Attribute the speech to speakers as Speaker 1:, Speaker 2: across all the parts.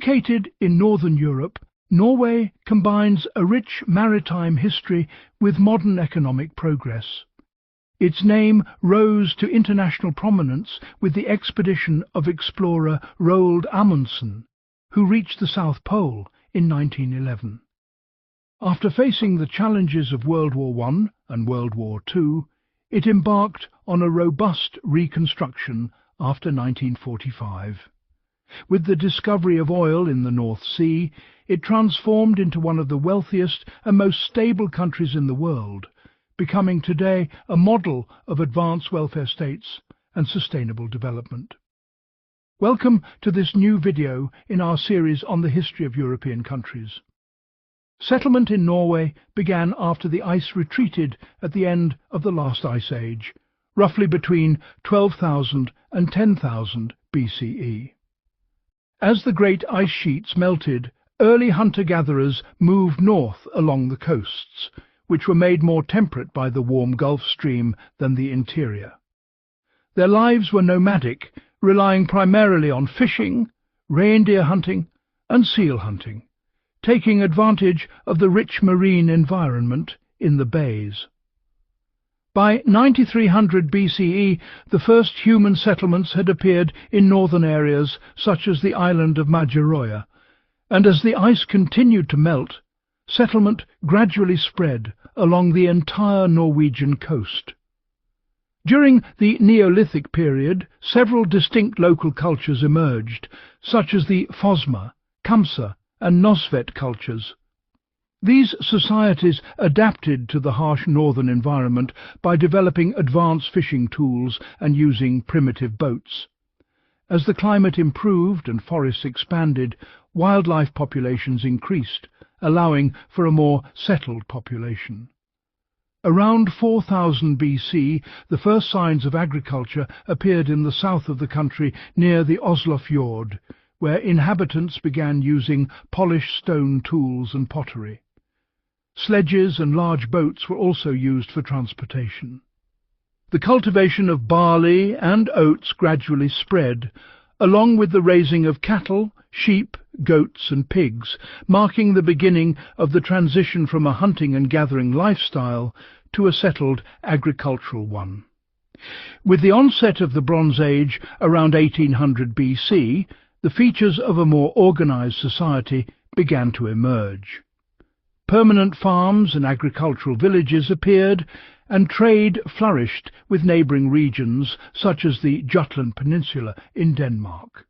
Speaker 1: Located in northern Europe, Norway combines a rich maritime history with modern economic progress. Its name rose to international prominence with the expedition of explorer Roald Amundsen, who reached the South Pole in 1911. After facing the challenges of World War I and World War II, it embarked on a robust reconstruction after 1945. With the discovery of oil in the North Sea, it transformed into one of the wealthiest and most stable countries in the world, becoming today a model of advanced welfare states and sustainable development. Welcome to this new video in our series on the history of European countries. Settlement in Norway began after the ice retreated at the end of the last ice age, roughly between 12,000 and 10,000 BCE. As the great ice sheets melted, early hunter-gatherers moved north along the coasts, which were made more temperate by the warm Gulf Stream than the interior. Their lives were nomadic, relying primarily on fishing, reindeer hunting, and seal hunting, taking advantage of the rich marine environment in the bays. By 9300 BCE, the first human settlements had appeared in northern areas such as the island of Majeroya, and as the ice continued to melt, settlement gradually spread along the entire Norwegian coast. During the Neolithic period, several distinct local cultures emerged, such as the Fosma, Kamsa, and Nosvet cultures. These societies adapted to the harsh northern environment by developing advanced fishing tools and using primitive boats. As the climate improved and forests expanded, wildlife populations increased, allowing for a more settled population. Around 4000 BC, the first signs of agriculture appeared in the south of the country near the Oslofjord, where inhabitants began using polished stone tools and pottery. Sledges and large boats were also used for transportation. The cultivation of barley and oats gradually spread, along with the raising of cattle, sheep, goats and pigs, marking the beginning of the transition from a hunting and gathering lifestyle to a settled agricultural one. With the onset of the Bronze Age around 1800 BC, the features of a more organized society began to emerge. Permanent farms and agricultural villages appeared, and trade flourished with neighbouring regions such as the Jutland Peninsula in Denmark.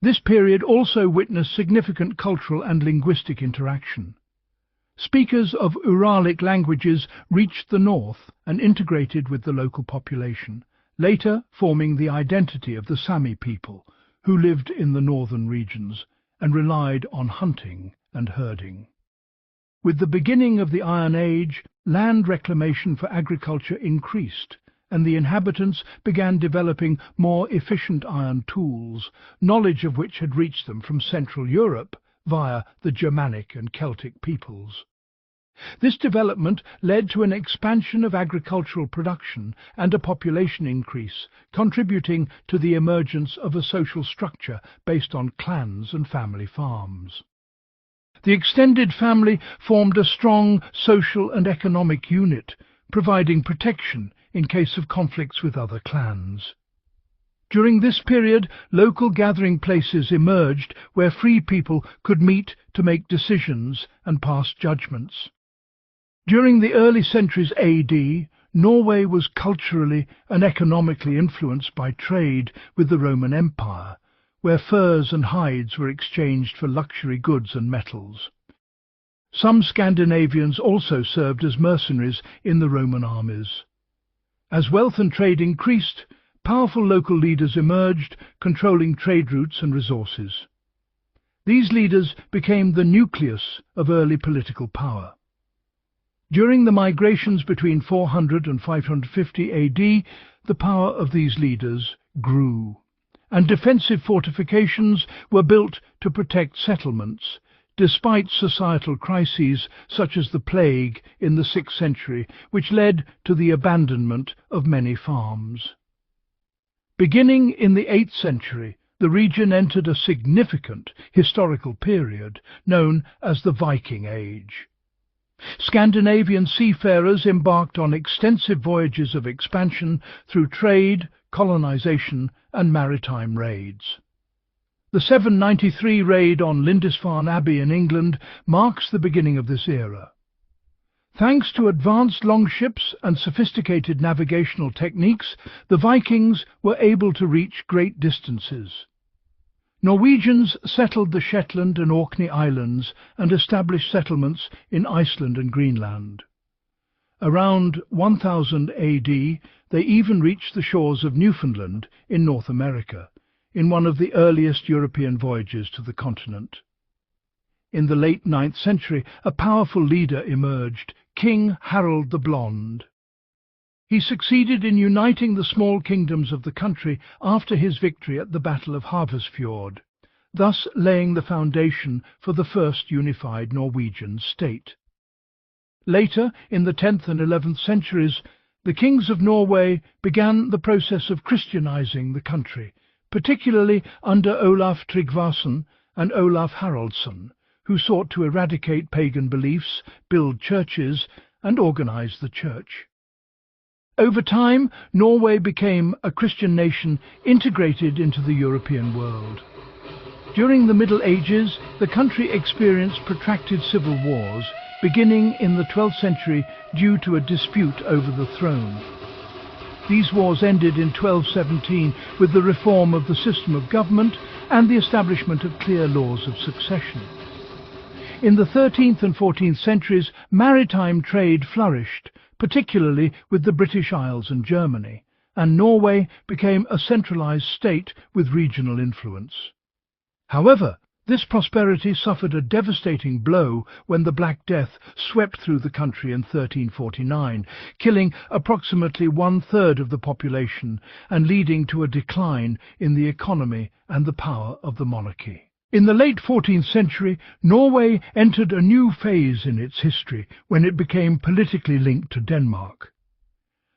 Speaker 1: This period also witnessed significant cultural and linguistic interaction. Speakers of Uralic languages reached the north and integrated with the local population, later forming the identity of the Sami people, who lived in the northern regions and relied on hunting and herding. With the beginning of the Iron Age, land reclamation for agriculture increased, and the inhabitants began developing more efficient iron tools, knowledge of which had reached them from Central Europe via the Germanic and Celtic peoples. This development led to an expansion of agricultural production and a population increase, contributing to the emergence of a social structure based on clans and family farms. The extended family formed a strong social and economic unit, providing protection in case of conflicts with other clans. During this period, local gathering places emerged where free people could meet to make decisions and pass judgments. During the early centuries AD, Norway was culturally and economically influenced by trade with the Roman Empire, where furs and hides were exchanged for luxury goods and metals. Some Scandinavians also served as mercenaries in the Roman armies. As wealth and trade increased, powerful local leaders emerged, controlling trade routes and resources. These leaders became the nucleus of early political power. During the migrations between 400 and 550 AD, the power of these leaders grew, and defensive fortifications were built to protect settlements, despite societal crises such as the plague in the 6th century, which led to the abandonment of many farms. Beginning in the 8th century, the region entered a significant historical period known as the Viking Age. Scandinavian seafarers embarked on extensive voyages of expansion through trade, colonization, and maritime raids. The 793 raid on Lindisfarne Abbey in England marks the beginning of this era. Thanks to advanced longships and sophisticated navigational techniques, the Vikings were able to reach great distances. Norwegians settled the Shetland and Orkney Islands and established settlements in Iceland and Greenland. Around 1000 AD, they even reached the shores of Newfoundland in North America, in one of the earliest European voyages to the continent. In the late 9th century, a powerful leader emerged, King Harold the Blonde. He succeeded in uniting the small kingdoms of the country after his victory at the Battle of Haversfjord, thus laying the foundation for the first unified Norwegian state. Later, in the 10th and 11th centuries, the kings of Norway began the process of Christianizing the country, particularly under Olaf Tryggvason and Olaf Haraldsson, who sought to eradicate pagan beliefs, build churches, and organize the church. Over time, Norway became a Christian nation integrated into the European world. During the Middle Ages, the country experienced protracted civil wars, beginning in the 12th century due to a dispute over the throne. These wars ended in 1217 with the reform of the system of government and the establishment of clear laws of succession. In the 13th and 14th centuries, maritime trade flourished, particularly with the British Isles and Germany, and Norway became a centralized state with regional influence. However, this prosperity suffered a devastating blow when the Black Death swept through the country in 1349, killing approximately one-third of the population and leading to a decline in the economy and the power of the monarchy. In the late 14th century, Norway entered a new phase in its history when it became politically linked to Denmark.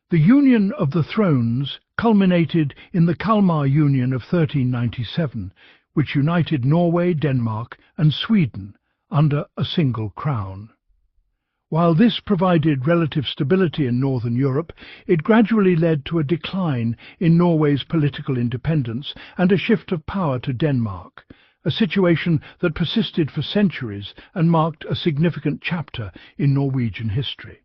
Speaker 1: The union of the thrones culminated in the Kalmar Union of 1397, which united Norway, Denmark, and Sweden under a single crown. While this provided relative stability in Northern Europe, it gradually led to a decline in Norway's political independence and a shift of power to Denmark, a situation that persisted for centuries and marked a significant chapter in Norwegian history.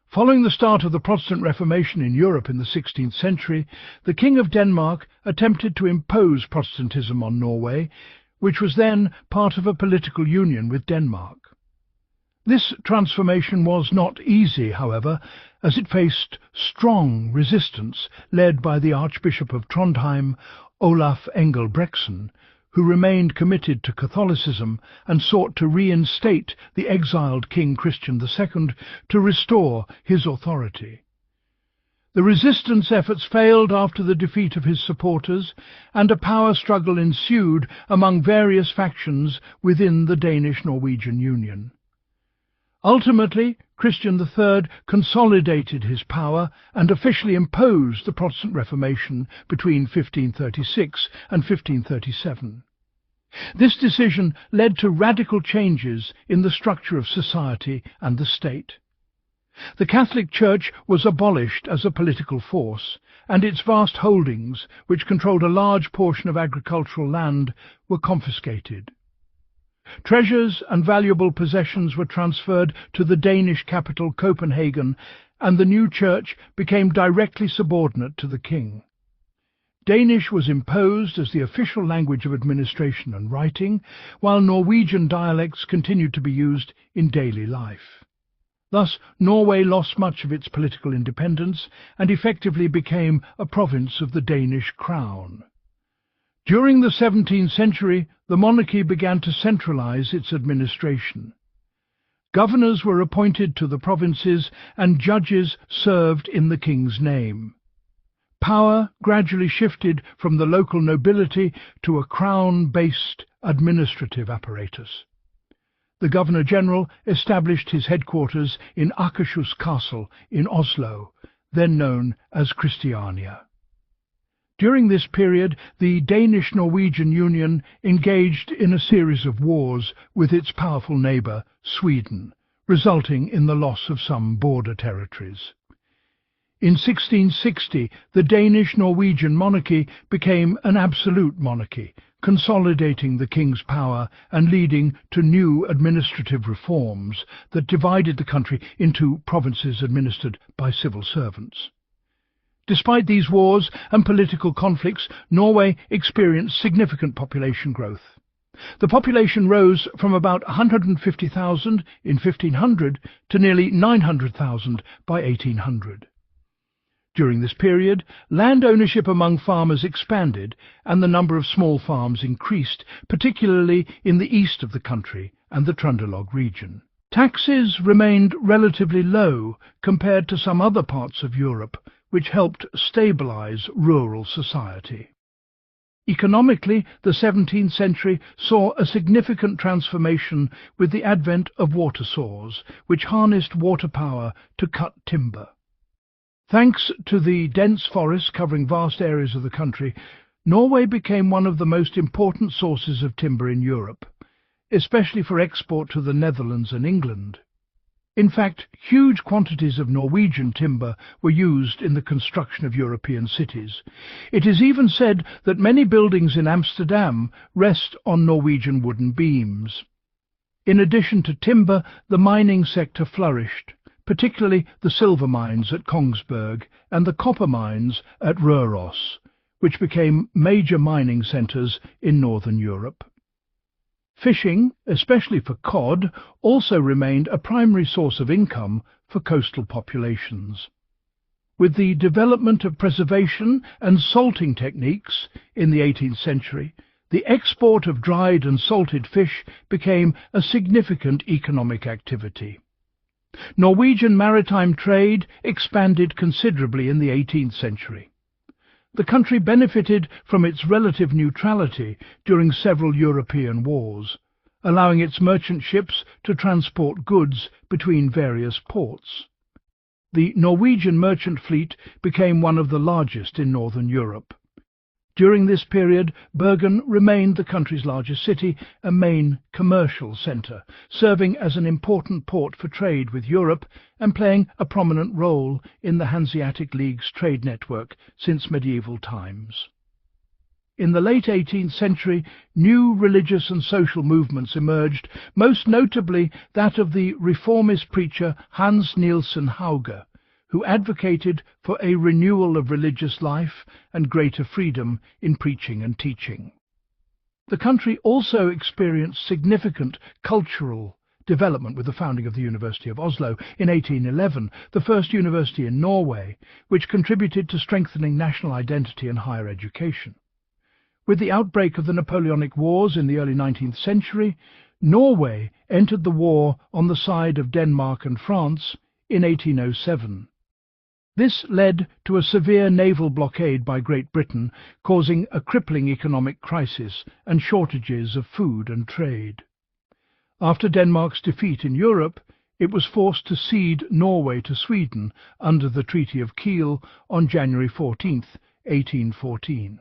Speaker 1: Following the start of the Protestant Reformation in Europe in the 16th century, the King of Denmark attempted to impose Protestantism on Norway, which was then part of a political union with Denmark. This transformation was not easy, however, as it faced strong resistance led by the Archbishop of Trondheim, Olaf Engelbrektsson, who remained committed to Catholicism and sought to reinstate the exiled King Christian II to restore his authority. The resistance efforts failed after the defeat of his supporters, and a power struggle ensued among various factions within the Danish-Norwegian Union. Ultimately, Christian III consolidated his power and officially imposed the Protestant Reformation between 1536 and 1537. This decision led to radical changes in the structure of society and the state. The Catholic Church was abolished as a political force, and its vast holdings, which controlled a large portion of agricultural land, were confiscated. Treasures and valuable possessions were transferred to the Danish capital Copenhagen, and the new church became directly subordinate to the king. Danish was imposed as the official language of administration and writing, while Norwegian dialects continued to be used in daily life. Thus, Norway lost much of its political independence and effectively became a province of the Danish crown. During the 17th century, the monarchy began to centralize its administration. Governors were appointed to the provinces, and judges served in the king's name. Power gradually shifted from the local nobility to a crown-based administrative apparatus. The Governor-General established his headquarters in Akershus Castle in Oslo, then known as Christiania. During this period, the Danish-Norwegian Union engaged in a series of wars with its powerful neighbour, Sweden, resulting in the loss of some border territories. In 1660, the Danish-Norwegian monarchy became an absolute monarchy, consolidating the king's power and leading to new administrative reforms that divided the country into provinces administered by civil servants. Despite these wars and political conflicts, Norway experienced significant population growth. The population rose from about 150,000 in 1500 to nearly 900,000 by 1800. During this period, land ownership among farmers expanded and the number of small farms increased, particularly in the east of the country and the Trøndelag region. Taxes remained relatively low compared to some other parts of Europe, which helped stabilize rural society. Economically, the 17th century saw a significant transformation with the advent of water saws, which harnessed water power to cut timber. Thanks to the dense forests covering vast areas of the country, Norway became one of the most important sources of timber in Europe, especially for export to the Netherlands and England. In fact, huge quantities of Norwegian timber were used in the construction of European cities. It is even said that many buildings in Amsterdam rest on Norwegian wooden beams. In addition to timber, the mining sector flourished, particularly the silver mines at Kongsberg and the copper mines at Røros, which became major mining centres in northern Europe. Fishing, especially for cod, also remained a primary source of income for coastal populations. With the development of preservation and salting techniques in the 18th century, the export of dried and salted fish became a significant economic activity. Norwegian maritime trade expanded considerably in the 18th century. The country benefited from its relative neutrality during several European wars, allowing its merchant ships to transport goods between various ports. The Norwegian merchant fleet became one of the largest in northern Europe. During this period, Bergen remained the country's largest city, a main commercial centre, serving as an important port for trade with Europe and playing a prominent role in the Hanseatic League's trade network since medieval times. In the late 18th century, new religious and social movements emerged, most notably that of the reformist preacher Hans Nielsen Hauge, who advocated for a renewal of religious life and greater freedom in preaching and teaching. The country also experienced significant cultural development with the founding of the University of Oslo in 1811, the first university in Norway, which contributed to strengthening national identity and higher education. With the outbreak of the Napoleonic Wars in the early 19th century, Norway entered the war on the side of Denmark and France in 1807. This led to a severe naval blockade by Great Britain, causing a crippling economic crisis and shortages of food and trade. After Denmark's defeat in Europe, it was forced to cede Norway to Sweden under the Treaty of Kiel on January 14, 1814.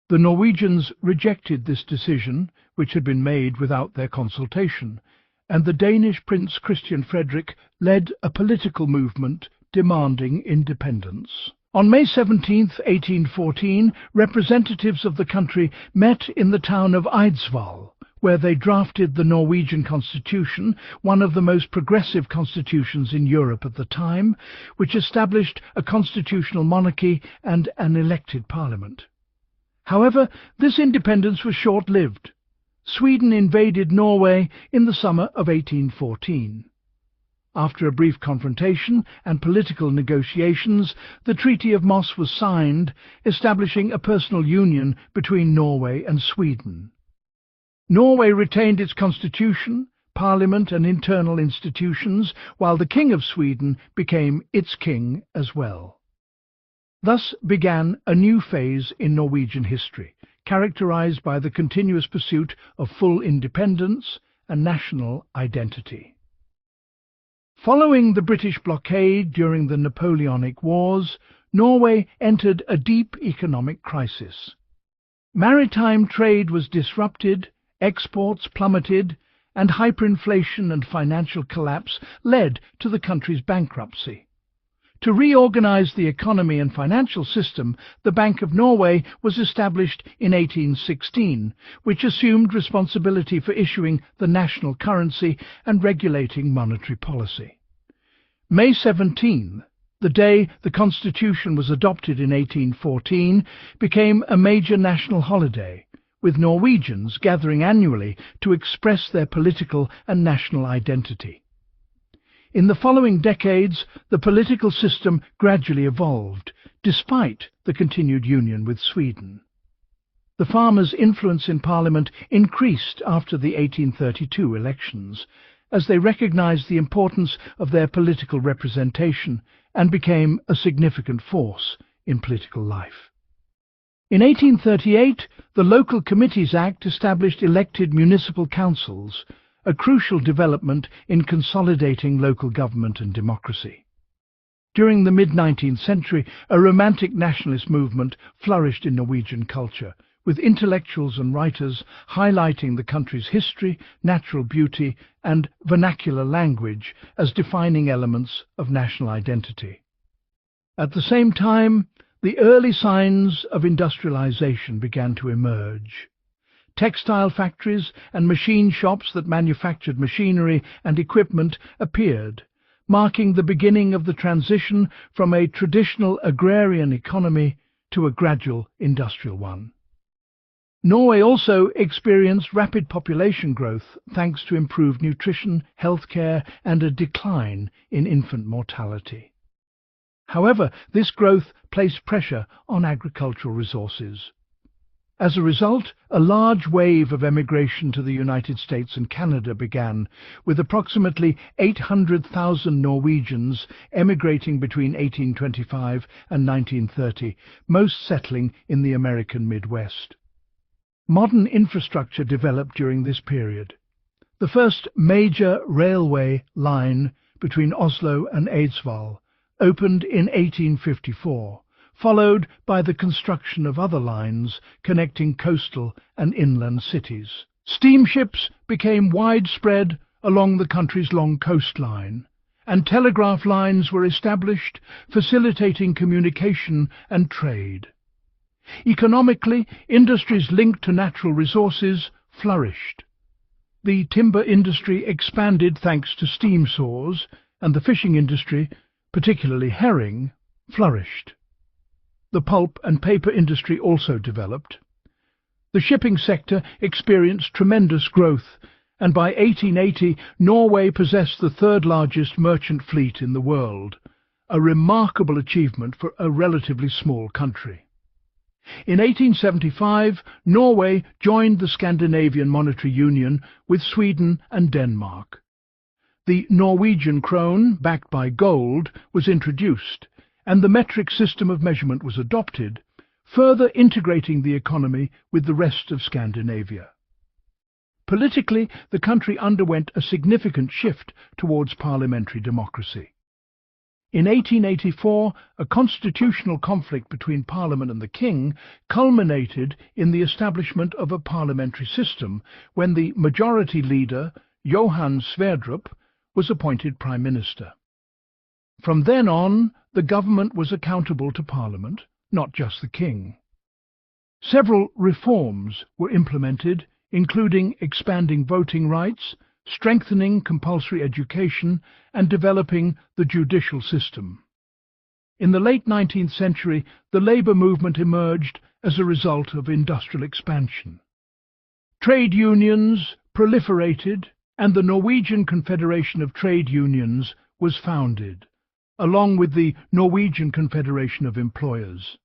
Speaker 1: The Norwegians rejected this decision, which had been made without their consultation, and the Danish Prince Christian Frederick led a political movement demanding independence. On May 17, 1814, representatives of the country met in the town of Eidsvoll, where they drafted the Norwegian constitution, one of the most progressive constitutions in Europe at the time, which established a constitutional monarchy and an elected parliament. However, this independence was short-lived. Sweden invaded Norway in the summer of 1814. After a brief confrontation and political negotiations, the Treaty of Moss was signed, establishing a personal union between Norway and Sweden. Norway retained its constitution, parliament and internal institutions, while the King of Sweden became its king as well. Thus began a new phase in Norwegian history, characterized by the continuous pursuit of full independence and national identity. Following the British blockade during the Napoleonic Wars, Norway entered a deep economic crisis. Maritime trade was disrupted, exports plummeted, and hyperinflation and financial collapse led to the country's bankruptcy. To reorganize the economy and financial system, the Bank of Norway was established in 1816, which assumed responsibility for issuing the national currency and regulating monetary policy. May 17, the day the Constitution was adopted in 1814, became a major national holiday, with Norwegians gathering annually to express their political and national identity. In the following decades, the political system gradually evolved, despite the continued union with Sweden. The farmers' influence in Parliament increased after the 1832 elections, as they recognized the importance of their political representation and became a significant force in political life. In 1838, the Local Committees Act established elected municipal councils, a crucial development in consolidating local government and democracy. During the mid-19th century, a romantic nationalist movement flourished in Norwegian culture, with intellectuals and writers highlighting the country's history, natural beauty, and vernacular language as defining elements of national identity. At the same time, the early signs of industrialization began to emerge. Textile factories and machine shops that manufactured machinery and equipment appeared, marking the beginning of the transition from a traditional agrarian economy to a gradual industrial one. Norway also experienced rapid population growth thanks to improved nutrition, healthcare, and a decline in infant mortality. However, this growth placed pressure on agricultural resources. As a result, a large wave of emigration to the United States and Canada began, with approximately 800,000 Norwegians emigrating between 1825 and 1930, most settling in the American Midwest. Modern infrastructure developed during this period. The first major railway line between Oslo and Eidsvoll opened in 1854, followed by the construction of other lines connecting coastal and inland cities. Steamships became widespread along the country's long coastline, and telegraph lines were established, facilitating communication and trade. Economically, industries linked to natural resources flourished. The timber industry expanded thanks to steam saws, and the fishing industry, particularly herring, flourished. The pulp and paper industry also developed. The shipping sector experienced tremendous growth, and by 1880 Norway possessed the third-largest merchant fleet in the world, a remarkable achievement for a relatively small country. In 1875, Norway joined the Scandinavian Monetary Union with Sweden and Denmark. The Norwegian krone, backed by gold, was introduced, and the metric system of measurement was adopted, further integrating the economy with the rest of Scandinavia. Politically, the country underwent a significant shift towards parliamentary democracy. In 1884, a constitutional conflict between Parliament and the King culminated in the establishment of a parliamentary system when the majority leader, Johan Sverdrup, was appointed Prime Minister. From then on, the government was accountable to Parliament, not just the King. Several reforms were implemented, including expanding voting rights, strengthening compulsory education, and developing the judicial system. In the late 19th century, the labour movement emerged as a result of industrial expansion. Trade unions proliferated, and the Norwegian Confederation of Trade Unions was founded, along with the Norwegian Confederation of Employers.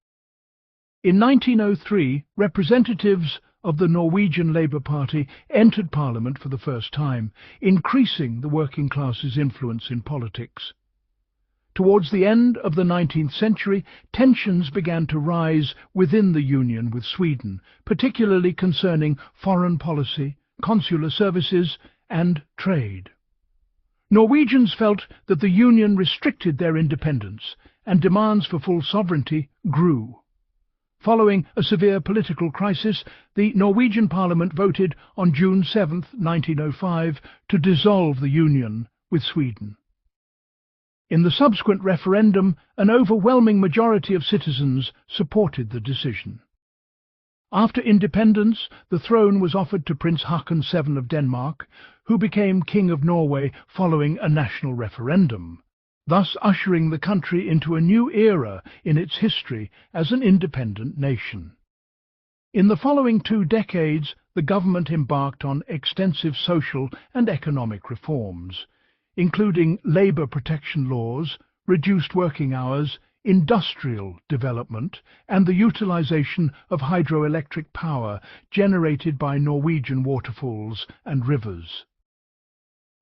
Speaker 1: In 1903, representatives of the Norwegian Labour Party entered Parliament for the first time, increasing the working class's influence in politics. Towards the end of the 19th century, tensions began to rise within the Union with Sweden, particularly concerning foreign policy, consular services, and trade. Norwegians felt that the Union restricted their independence and demands for full sovereignty grew. Following a severe political crisis, the Norwegian Parliament voted on June 7, 1905, to dissolve the union with Sweden. In the subsequent referendum, an overwhelming majority of citizens supported the decision. After independence, the throne was offered to Prince Haakon VII of Denmark, who became King of Norway following a national referendum, thus ushering the country into a new era in its history as an independent nation. In the following 2 decades, the government embarked on extensive social and economic reforms, including labour protection laws, reduced working hours, industrial development, and the utilisation of hydroelectric power generated by Norwegian waterfalls and rivers.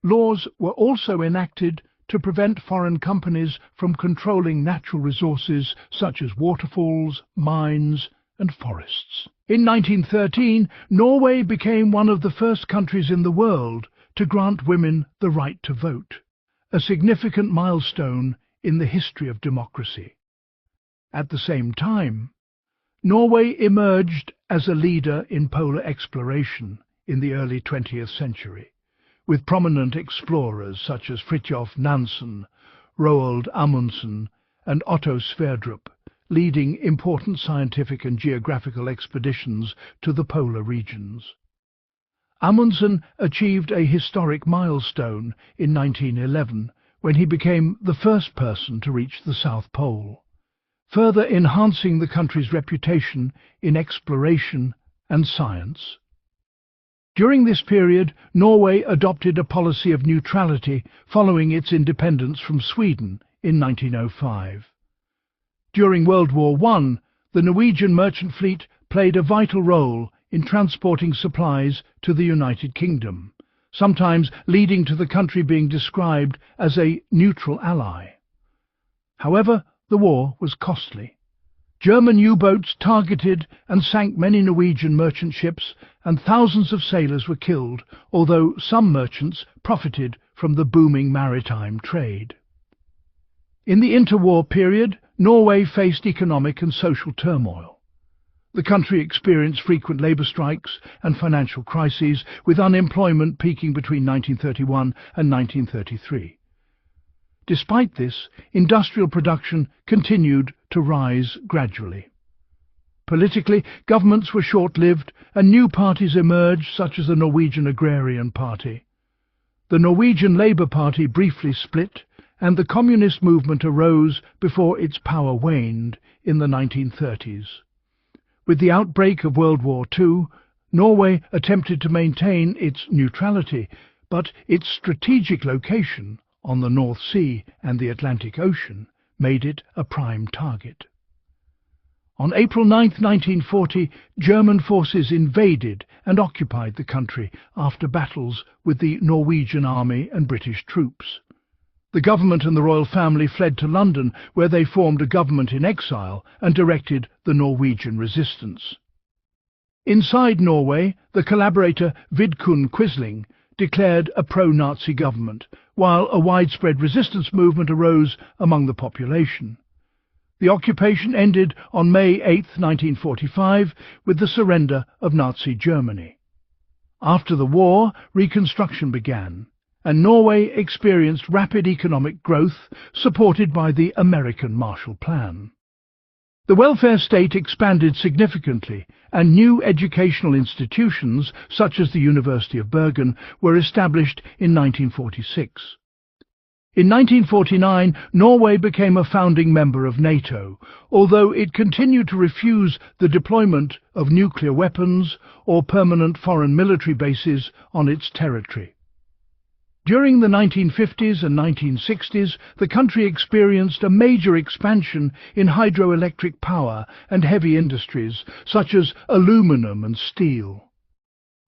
Speaker 1: Laws were also enacted to prevent foreign companies from controlling natural resources such as waterfalls, mines, and forests. In 1913, Norway became one of the first countries in the world to grant women the right to vote, a significant milestone in the history of democracy. At the same time, Norway emerged as a leader in polar exploration in the early 20th century, with prominent explorers such as Fridtjof Nansen, Roald Amundsen, and Otto Sverdrup, leading important scientific and geographical expeditions to the polar regions. Amundsen achieved a historic milestone in 1911 when he became the first person to reach the South Pole, further enhancing the country's reputation in exploration and science. During this period, Norway adopted a policy of neutrality following its independence from Sweden in 1905. During World War I, the Norwegian merchant fleet played a vital role in transporting supplies to the United Kingdom, sometimes leading to the country being described as a neutral ally. However, the war was costly. German U-boats targeted and sank many Norwegian merchant ships, and thousands of sailors were killed, although some merchants profited from the booming maritime trade. In the interwar period, Norway faced economic and social turmoil. The country experienced frequent labour strikes and financial crises, with unemployment peaking between 1931 and 1933. Despite this, industrial production continued to rise gradually. Politically, governments were short-lived and new parties emerged, such as the Norwegian Agrarian Party. The Norwegian Labour Party briefly split, and the communist movement arose before its power waned in the 1930s. With the outbreak of World War II, Norway attempted to maintain its neutrality, but its strategic location on the North Sea and the Atlantic Ocean made it a prime target. On April 9, 1940, German forces invaded and occupied the country after battles with the Norwegian army and British troops. The government and the royal family fled to London, where they formed a government in exile and directed the Norwegian resistance. Inside Norway, the collaborator Vidkun Quisling declared a pro-Nazi government, while a widespread resistance movement arose among the population. The occupation ended on May 8, 1945, with the surrender of Nazi Germany. After the war, reconstruction began, and Norway experienced rapid economic growth supported by the American Marshall Plan. The welfare state expanded significantly, and new educational institutions, such as the University of Bergen, were established in 1946. In 1949, Norway became a founding member of NATO, although it continued to refuse the deployment of nuclear weapons or permanent foreign military bases on its territory. During the 1950s and 1960s, the country experienced a major expansion in hydroelectric power and heavy industries, such as aluminum and steel.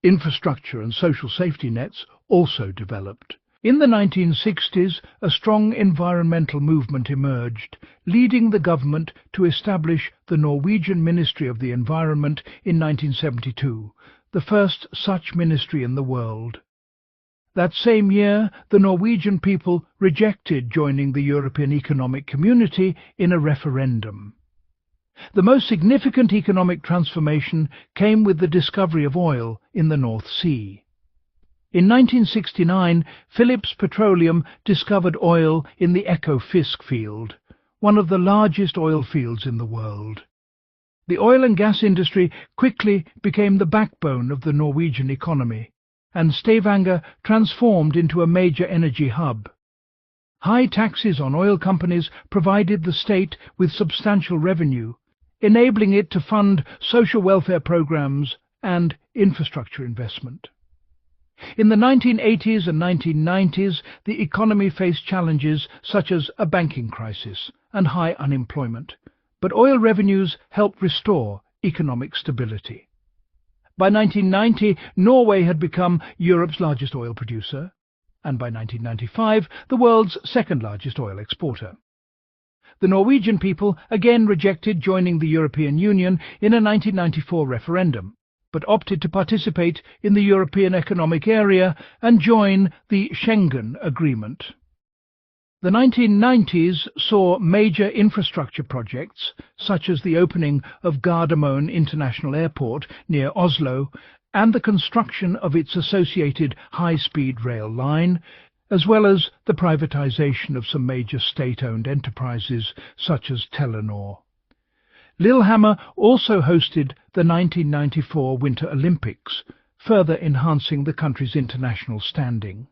Speaker 1: Infrastructure and social safety nets also developed. In the 1960s, a strong environmental movement emerged, leading the government to establish the Norwegian Ministry of the Environment in 1972, the first such ministry in the world. That same year, the Norwegian people rejected joining the European Economic Community in a referendum. The most significant economic transformation came with the discovery of oil in the North Sea. In 1969, Phillips Petroleum discovered oil in the Ekofisk field, one of the largest oil fields in the world. The oil and gas industry quickly became the backbone of the Norwegian economy, and Stavanger transformed into a major energy hub. High taxes on oil companies provided the state with substantial revenue, enabling it to fund social welfare programs and infrastructure investment. In the 1980s and 1990s, the economy faced challenges such as a banking crisis and high unemployment, but oil revenues helped restore economic stability. By 1990, Norway had become Europe's largest oil producer, and by 1995, the world's second-largest oil exporter. The Norwegian people again rejected joining the European Union in a 1994 referendum, but opted to participate in the European Economic Area and join the Schengen Agreement. The 1990s saw major infrastructure projects, such as the opening of Gardermoen International Airport near Oslo and the construction of its associated high-speed rail line, as well as the privatization of some major state-owned enterprises such as Telenor. Lillehammer also hosted the 1994 Winter Olympics, further enhancing the country's international standing.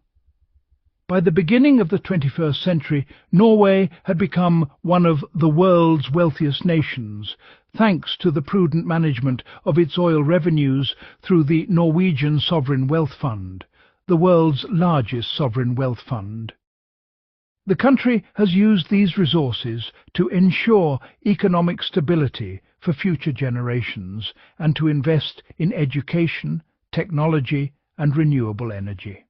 Speaker 1: By the beginning of the 21st century, Norway had become one of the world's wealthiest nations, thanks to the prudent management of its oil revenues through the Norwegian Sovereign Wealth Fund, the world's largest sovereign wealth fund. The country has used these resources to ensure economic stability for future generations and to invest in education, technology and renewable energy.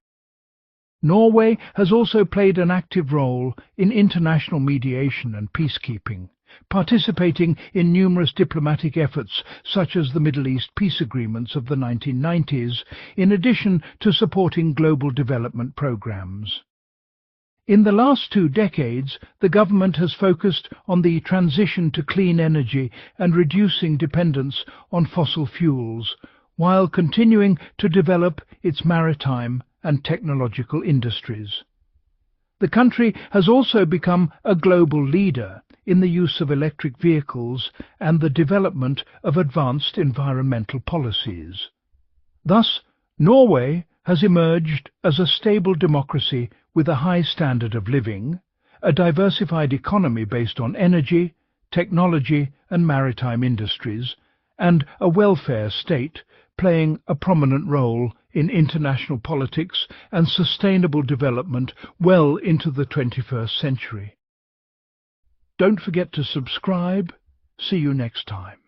Speaker 1: Norway has also played an active role in international mediation and peacekeeping, participating in numerous diplomatic efforts such as the Middle East peace agreements of the 1990s, in addition to supporting global development programs. In the last 2 decades, the government has focused on the transition to clean energy and reducing dependence on fossil fuels, while continuing to develop its maritime and technological industries. The country has also become a global leader in the use of electric vehicles and the development of advanced environmental policies. Thus, Norway has emerged as a stable democracy with a high standard of living, a diversified economy based on energy, technology and maritime industries, and a welfare state playing a prominent role in international politics and sustainable development well into the 21st century. Don't forget to subscribe. See you next time.